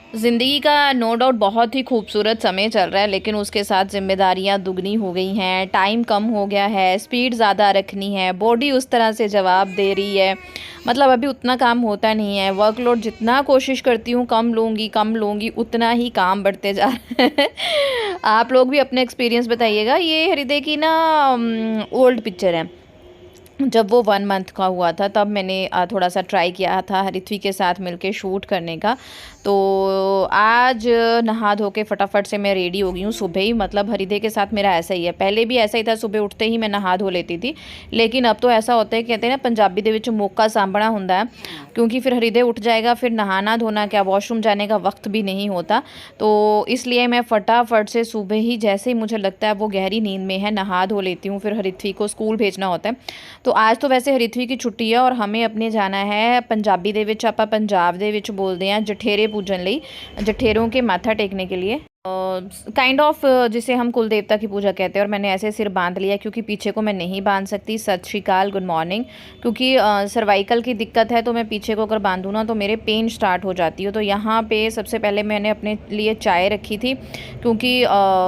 ज़िंदगी का no doubt बहुत ही खूबसूरत समय चल रहा है, लेकिन उसके साथ ज़िम्मेदारियाँ दुगनी हो गई हैं, टाइम कम हो गया है, स्पीड ज़्यादा रखनी है, बॉडी उस तरह से जवाब दे रही है। मतलब अभी उतना काम होता नहीं है, वर्कलोड जितना कोशिश करती हूँ कम लूँगी उतना ही काम बढ़ते जा रहे हैं। आप लोग भी अपने एक्सपीरियंस बताइएगा। ये हृदय की ना ओल्ड पिक्चर है। जब वो 1 मंथ का हुआ था तब मैंने थोड़ा-सा ट्राई किया था ऋत्वी के साथ मिलके शूट करने का। तो आज नहा धो के फटाफट से मैं रेडी हो गई हूँ सुबह ही। मतलब हृदय के साथ मेरा ऐसा ही है। पहले भी ऐसा ही था, सुबह उठते ही मैं नहा धो लेती थी। लेकिन अब तो ऐसा होता है, कहते हैं ना पंजाबी दे विच मौका साँभना हुंदा है, क्योंकि फिर हृदय उठ जाएगा, फिर नहाना धोना क्या, वॉशरूम जाने का वक़्त भी नहीं होता। तो इसलिए मैं फटाफट से सुबह ही जैसे ही मुझे लगता है वो गहरी नींद में है, नहा धो लेती हूँ। फिर ऋत्वी को स्कूल भेजना होता है। तो आज तो वैसे ऋत्वी की छुट्टी है और हमें अपने जाना है, पंजाबी दे विच आपां पंजाब दे विच बोलदे हैं जठेरे पूजन लई, जठेरों के माथा टेकने के लिए। काइंड ऑफ जिसे हम कुल देवता की पूजा कहते हैं। और मैंने ऐसे सिर बांध लिया क्योंकि पीछे को मैं नहीं बांध सकती। सत श्री अकाल, गुड मॉर्निंग। क्योंकि सर्वाइकल की दिक्कत है, तो मैं पीछे को अगर बांधूँ ना तो मेरे पेन स्टार्ट हो जाती है। तो यहाँ पे सबसे पहले मैंने अपने लिए चाय रखी थी, क्योंकि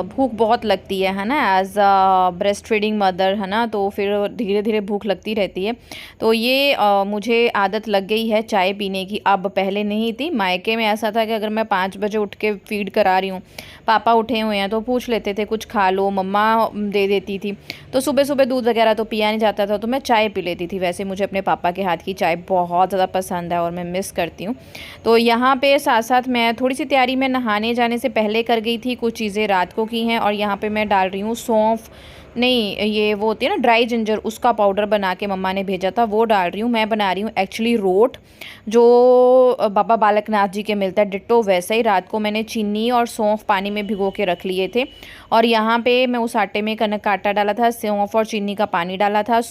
भूख बहुत लगती है ना, as a breastfeeding mother, है ना, तो फिर धीरे धीरे भूख लगती रहती है। तो ये मुझे आदत लग गई है चाय पीने की। अब पहले नहीं थी, मायके में ऐसा था कि अगर मैं 5 बजे उठ के फीड करा रही हूँ, पापा उठे हुए हैं तो पूछ लेते थे कुछ खा लो, मम्मा दे देती थी। तो सुबह सुबह दूध वगैरह तो पिया नहीं जाता था, तो मैं चाय पी लेती थी। वैसे मुझे अपने पापा के हाथ की चाय बहुत ज़्यादा पसंद है और मैं मिस करती हूँ। तो यहाँ पे साथ साथ मैं थोड़ी सी तैयारी मैं नहाने जाने से पहले कर गई थी, कुछ चीज़ें रात को की हैं। और यहाँ पे मैं डाल रही हूँ सौंफ, नहीं ये वो होती है ना ड्राई जिंजर, उसका पाउडर बना के मम्मा ने भेजा था, वो डाल रही हूँ। मैं बना रही हूँ एक्चुअली रोट, जो बाबा बालकनाथ जी के मिलता है डिट्टो वैसे ही। रात को मैंने चीनी और सौंफ पानी में भिगो के रख लिए थे। और यहाँ पे मैं उस आटे में कनक का आटा डाला था, सौंफ और चीनी का पानी डाला था,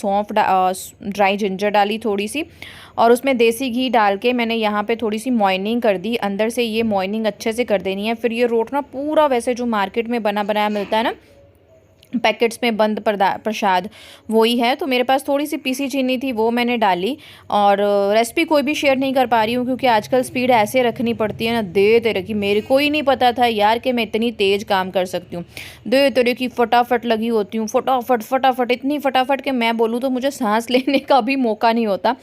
ड्राई जिंजर डाली थोड़ी सी, और उसमें देसी घी डाल के मैंने यहाँ पे थोड़ी सी मॉइनिंग कर दी। अंदर से ये मॉइनिंग अच्छे से कर देनी है। फिर ये रोट ना पूरा वैसे जो मार्केट में बना बनाया मिलता है ना, पैकेट्स में बंद प्रसाद, वही है। तो मेरे पास थोड़ी सी पीसी चीनी थी, वो मैंने डाली। और रेसिपी कोई भी शेयर नहीं कर पा रही हूँ, क्योंकि आजकल स्पीड ऐसे रखनी पड़ती है ना, दे तेरे की, मेरे को ही नहीं पता था यार कि मैं इतनी तेज़ काम कर सकती हूँ। दे तेरे की फटाफट लगी होती हूँ, फटाफट फटाफट, इतनी फटाफट कि मैं बोलूँ तो मुझे सांस लेने का भी मौका नहीं होता।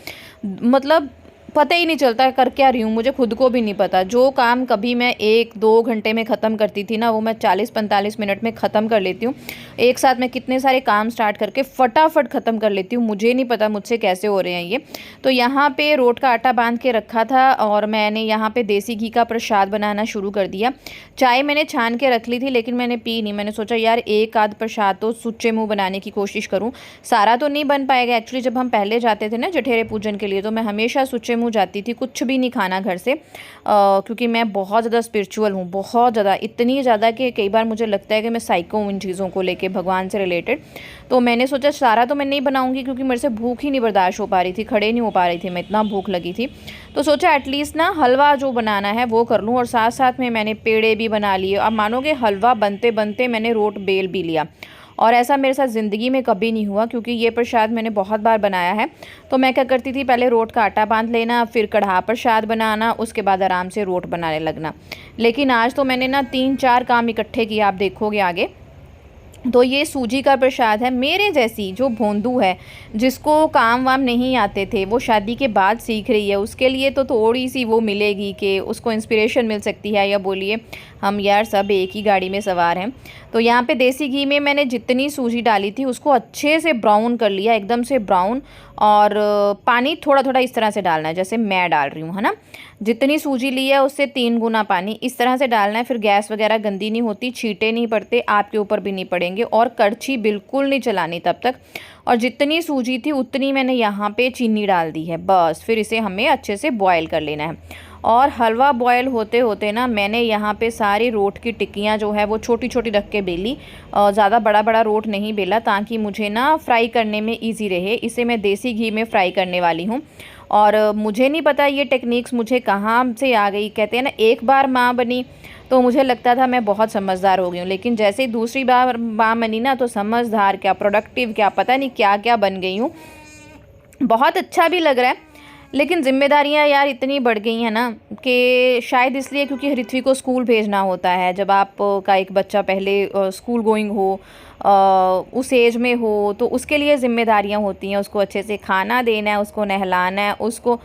मतलब पता ही नहीं चलता कर क्या रही हूँ, मुझे खुद को भी नहीं पता। जो काम कभी मैं 1-2 घंटे में ख़त्म करती थी ना, वो मैं 40-45 मिनट में ख़त्म कर लेती हूँ। एक साथ मैं कितने सारे काम स्टार्ट करके फटाफट ख़त्म कर लेती हूँ, मुझे नहीं पता मुझसे कैसे हो रहे हैं ये। तो यहाँ पे रोट का आटा बांध के रखा था और मैंने यहाँ पे देसी घी का प्रसाद बनाना शुरू कर दिया। चाय मैंने छान के रख ली थी, लेकिन मैंने पी नहीं। मैंने सोचा यार एक आध प्रसाद तो सुच्चे मुँह बनाने की कोशिश करूँ। सारा तो नहीं बन पाएगा। एक्चुअली जब हम पहले जाते थे ना जठेरे पूजन के लिए, तो मैं हमेशा सुच्चे मुँह जाती थी, कुछ भी नहीं खाना घर से, क्योंकि मैं बहुत ज़्यादा स्पिरिचुअल हूँ, बहुत ज़्यादा, इतनी ज़्यादा कि कई बार मुझे लगता है कि मैं साइको हूँ इन चीज़ों को लेके, भगवान से रिलेटेड। तो मैंने सोचा सारा तो मैं नहीं बनाऊंगी, क्योंकि मेरे से भूख ही नहीं बर्दाश्त हो पा रही थी, खड़े नहीं हो पा रही थी मैं, इतना भूख लगी थी। तो सोचा एटलीस्ट ना हलवा जो बनाना है वो कर लूँ, और साथ साथ में मैंने पेड़े भी बना लिए। अब मानोगे हलवा बनते बनते मैंने रोट बेल भी लिया, और ऐसा मेरे साथ ज़िंदगी में कभी नहीं हुआ, क्योंकि ये प्रसाद मैंने बहुत बार बनाया है। तो मैं क्या करती थी, पहले रोट का आटा बांध लेना, फिर कढ़ा प्रसाद बनाना, उसके बाद आराम से रोट बनाने लगना। लेकिन आज तो मैंने ना 3-4 काम इकट्ठे किए, आप देखोगे आगे। तो ये सूजी का प्रसाद है। मेरे जैसी जो भोंदू है, जिसको काम वाम नहीं आते थे, वो शादी के बाद सीख रही है, उसके लिए तो थोड़ी सी वो मिलेगी कि उसको इंस्पिरेशन मिल सकती है। या बोलिए हम यार सब एक ही गाड़ी में सवार हैं। तो यहाँ पे देसी घी में मैंने जितनी सूजी डाली थी उसको अच्छे से ब्राउन कर लिया, एकदम से ब्राउन। और पानी थोड़ा थोड़ा इस तरह से डालना है जैसे मैं डाल रही हूँ, है ना। जितनी सूजी ली है उससे 3 गुना पानी इस तरह से डालना है। फिर गैस वगैरह गंदी नहीं होती, छींटे नहीं पड़ते, आपके ऊपर भी नहीं पड़ेंगे, और कड़छी बिल्कुल नहीं चलानी तब तक। और जितनी सूजी थी उतनी मैंने यहाँ पे चीनी डाल दी है, बस। फिर इसे हमें अच्छे से बॉयल कर लेना है। और हलवा बॉयल होते होते ना मैंने यहाँ पे सारी रोट की टिक्कियाँ जो है वो छोटी छोटी रख के बेली। ज़्यादा बड़ा बड़ा रोट नहीं बेला, ताकि मुझे ना फ्राई करने में इजी रहे। इसे मैं देसी घी में फ्राई करने वाली हूँ। और मुझे नहीं पता ये टेक्निक्स मुझे कहाँ से आ गई। कहते हैं ना एक बार माँ बनी तो मुझे लगता था मैं बहुत समझदार हो गई हूँ, लेकिन जैसे ही दूसरी बार माँ बनी ना, तो समझदार क्या, प्रोडक्टिव क्या, पता नहीं क्या क्या बन गई हूँ। बहुत अच्छा भी लग रहा है। लेकिन ज़िम्मेदारियाँ यार इतनी बढ़ गई हैं ना कि शायद इसलिए क्योंकि ऋत्विक को स्कूल भेजना होता है। जब आप का एक बच्चा पहले स्कूल गोइंग हो, उस एज में हो, तो उसके लिए ज़िम्मेदारियाँ होती हैं। उसको अच्छे से खाना देना है, उसको नहलाना है, उसको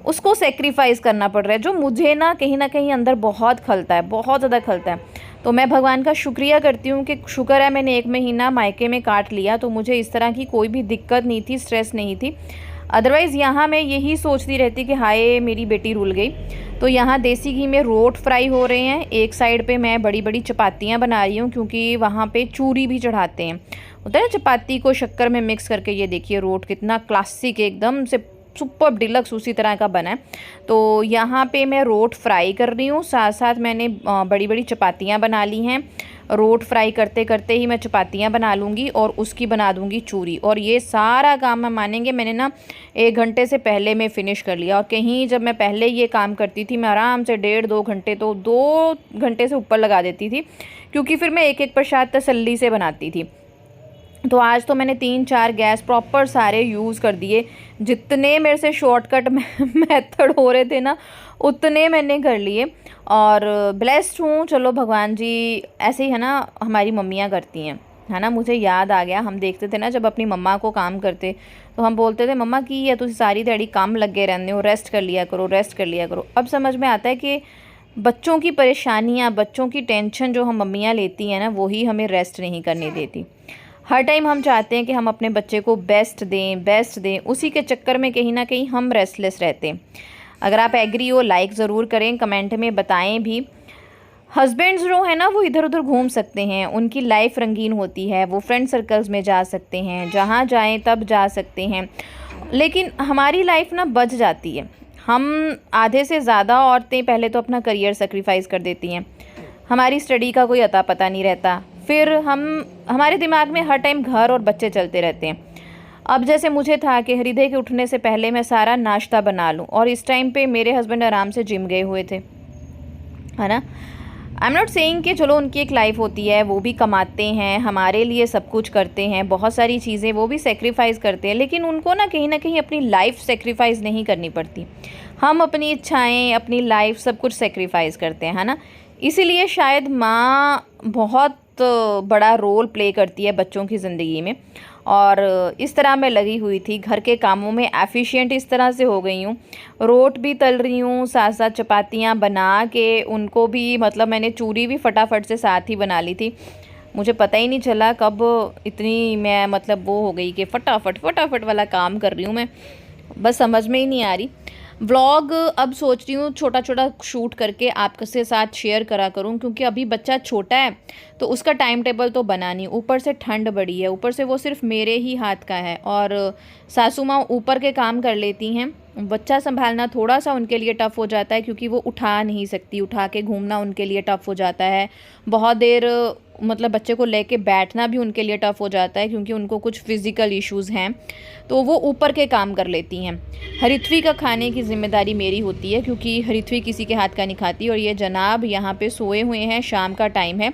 उसको सेक्रीफाइस करना पड़ रहा है, जो मुझे ना कहीं अंदर बहुत खलता है, बहुत ज़्यादा खलता है। तो मैं भगवान का शुक्रिया करती हूँ कि शुक्र है मैंने 1 महीना मायके में काट लिया, तो मुझे इस तरह की कोई भी दिक्कत नहीं थी, स्ट्रेस नहीं थी। अदरवाइज़ यहाँ मैं यही सोचती रहती कि हाय मेरी बेटी रुल गई। तो यहाँ देसी घी में रोट फ्राई हो रहे हैं। एक साइड पे मैं बड़ी बड़ी चपातियाँ बना रही हूँ क्योंकि वहाँ पे चूरी भी चढ़ाते हैं। होता है ना, चपाती को शक्कर में मिक्स करके। ये देखिए रोट कितना क्लासिक एकदम से सुपर डिलक्स उसी तरह का बना है। तो यहाँ पे मैं रोट फ्राई कर रही हूँ, साथ साथ मैंने बड़ी बड़ी चपातियाँ बना ली हैं। रोट फ्राई करते करते ही मैं चपातियाँ बना लूँगी और उसकी बना दूँगी चूरी। और ये सारा काम मैं मानेंगे मैंने ना 1 घंटे से पहले में फ़िनिश कर लिया। और कहीं जब मैं पहले ये काम करती थी मैं आराम से 1.5-2 घंटे, तो 2 घंटे से ऊपर लगा देती थी, क्योंकि फिर मैं एक एक प्रसाद तसल्ली से बनाती थी। तो आज तो मैंने 3-4 गैस प्रॉपर सारे यूज़ कर दिए। जितने मेरे से शॉर्टकट मेथड हो रहे थे ना उतने मैंने कर लिए और ब्लेस्ड हूँ। चलो भगवान जी, ऐसे ही है ना हमारी मम्मियाँ करती हैं, है ना। मुझे याद आ गया, हम देखते थे ना जब अपनी मम्मा को काम करते तो हम बोलते थे मम्मा की है तुम सारी दिहाड़ी काम लगे रहने हो, रेस्ट कर लिया करो, रेस्ट कर लिया करो। अब समझ में आता है कि बच्चों की परेशानियाँ, बच्चों की टेंशन जो हम मम्मियाँ लेती हैं ना, वही हमें रेस्ट नहीं करने देती। हर टाइम हम चाहते हैं कि हम अपने बच्चे को बेस्ट दें, उसी के चक्कर में कहीं ना कहीं हम रेस्टलेस रहते हैं। अगर आप एग्री हो लाइक ज़रूर करें, कमेंट में बताएं भी। हस्बैंड्स जो है ना वो इधर उधर घूम सकते हैं, उनकी लाइफ रंगीन होती है, वो फ्रेंड सर्कल्स में जा सकते हैं, जहाँ जाएं तब जा सकते हैं। लेकिन हमारी लाइफ ना बच जाती है। हम आधे से ज़्यादा औरतें पहले तो अपना करियर सेक्रीफाइस कर देती हैं, हमारी स्टडी का कोई अता पता नहीं रहता, फिर हमारे दिमाग में हर टाइम घर और बच्चे चलते रहते हैं। अब जैसे मुझे था कि हृदय के उठने से पहले मैं सारा नाश्ता बना लूं, और इस टाइम पे मेरे हस्बैंड आराम से जिम गए हुए थे, है ना। आई एम नॉट सेइंग कि चलो उनकी एक लाइफ होती है, वो भी कमाते हैं, हमारे लिए सब कुछ करते हैं, बहुत सारी चीज़ें वो भी सेक्रीफाइस करते हैं, लेकिन उनको ना कहीं अपनी लाइफ सेक्रीफाइस नहीं करनी पड़ती। हम अपनी इच्छाएं, अपनी लाइफ सब कुछ सेक्रीफाइस करते हैं, है ना। इसीलिए शायद माँ बहुत बड़ा रोल प्ले करती है बच्चों की ज़िंदगी में। और इस तरह मैं लगी हुई थी घर के कामों में, एफिशिएंट इस तरह से हो गई हूँ। रोट भी तल रही हूँ, साथ साथ चपातियाँ बना के उनको भी, मतलब मैंने चूरी भी फटाफट से साथ ही बना ली थी। मुझे पता ही नहीं चला कब इतनी मैं मतलब वो हो गई कि फटाफट वाला काम कर रही हूँ मैं, बस समझ में ही नहीं आ रही। व्लॉग अब सोच रही हूँ छोटा छोटा शूट करके आपके साथ शेयर करा करूँ, क्योंकि अभी बच्चा छोटा है तो उसका टाइम टेबल तो बना नहीं, ऊपर से ठंड बड़ी है, ऊपर से वो सिर्फ मेरे ही हाथ का है। और सासू माँ ऊपर के काम कर लेती हैं, बच्चा संभालना थोड़ा सा उनके लिए टफ़ हो जाता है, क्योंकि वो उठा नहीं सकती, उठा के घूमना उनके लिए टफ़ हो जाता है। बहुत देर मतलब बच्चे को लेके बैठना भी उनके लिए टफ़ हो जाता है, क्योंकि उनको कुछ फ़िज़िकल इश्यूज़ हैं, तो वो ऊपर के काम कर लेती हैं। हरिथ्वी का खाने की ज़िम्मेदारी मेरी होती है, क्योंकि हरिथ्वी किसी के हाथ का नहीं खाती। और ये जनाब यहाँ पे सोए हुए हैं, शाम का टाइम है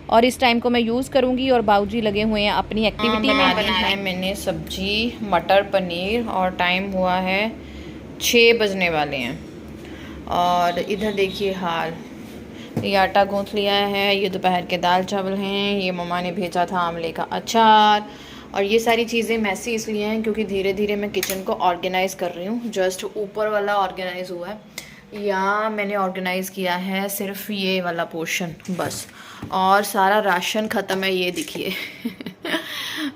और इस टाइम को मैं यूज़ करूँगी। और बाबूजी लगे हुए हैं अपनी एक्टिविटी में। बनाया है मैंने सब्जी मटर पनीर और टाइम हुआ है 6 बजने वाले हैं। और इधर देखिए हाल, ये आटा गूँथ लिया है, ये दोपहर के दाल चावल हैं, ये मम्मा ने भेजा था आंवले का अचार। और ये सारी चीज़ें मैसी इसलिए हैं क्योंकि धीरे धीरे मैं किचन को ऑर्गेनाइज़ कर रही हूँ। जस्ट ऊपर वाला ऑर्गेनाइज़ हुआ है, यहाँ मैंने ऑर्गेनाइज़ किया है सिर्फ ये वाला पोर्शन बस, और सारा राशन ख़त्म है, ये देखिए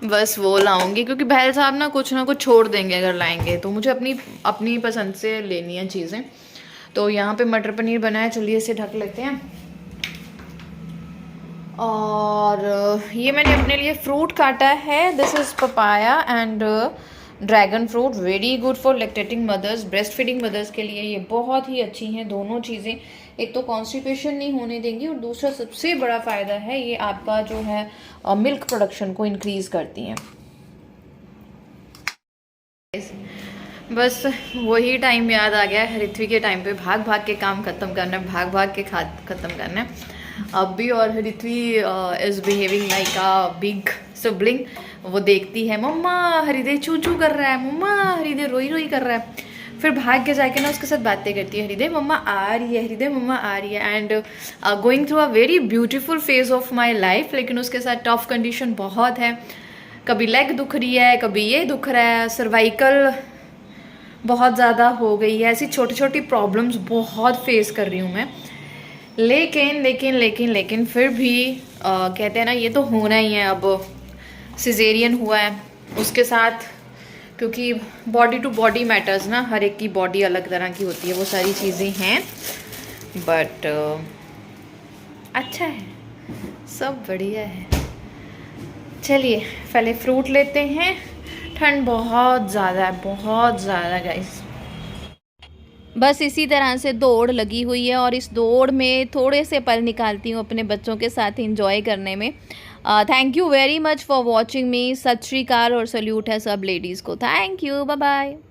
बस वो लाऊंगी, क्योंकि बहल साहब ना कुछ छोड़ देंगे अगर लाएंगे, तो मुझे अपनी पसंद से लेनी है चीज़ें। तो यहाँ पे मटर पनीर बनाया, चलिए इसे ढक लेते हैं। और ये मैंने अपने लिए फ्रूट काटा है, this is papaya and dragon fruit, very good for lactating mothers, breast feeding mother's के लिए ये बहुत ही अच्छी हैं दोनों चीज़ें। एक तो कॉन्स्टिपेशन नहीं होने देंगी, और दूसरा सबसे बड़ा फ़ायदा है ये आपका जो है मिल्क प्रोडक्शन को इंक्रीज़ करती हैं। बस वही टाइम याद आ गया है, ऋत्वी के टाइम पे भाग भाग के काम ख़त्म करना है, भाग भाग के ख़त्म करना है अब भी। और Ritvi is behaving like a big sibling. वो देखती है मम्मा हृदय चू चू कर रहा है, मम्मा हृदय रोई रोई कर रहा है, फिर भाग के जाके ना उसके साथ बातें करती है, हृदय मम्मा आ रही है, हृदय मम्मा आ रही है। And going through a very beautiful phase of my life, लेकिन उसके साथ टफ कंडीशन बहुत है। कभी लेग दुख रही है, कभी ये दुख रहा है, सर्वाइकल बहुत ज़्यादा हो गई है, ऐसी छोटी छोटी प्रॉब्लम्स बहुत फेस कर रही हूँ मैं। लेकिन लेकिन लेकिन लेकिन फिर भी कहते हैं ना ये तो होना ही है। अब सिजेरियन हुआ है, उसके साथ क्योंकि बॉडी टू बॉडी मैटर्स ना, हर एक की बॉडी अलग तरह की होती है, वो सारी चीज़ें हैं। बट अच्छा है, सब बढ़िया है। चलिए पहले फ्रूट लेते हैं, ठंड बहुत ज़्यादा है, बहुत ज़्यादा गाइस। बस इसी तरह से दौड़ लगी हुई है और इस दौड़ में थोड़े से पल निकालती हूँ अपने बच्चों के साथ एंजॉय करने में। Thank you very much for watching me. Sat Sri Akal और सल्यूट है सब लेडीज़ को। Thank you, bye bye.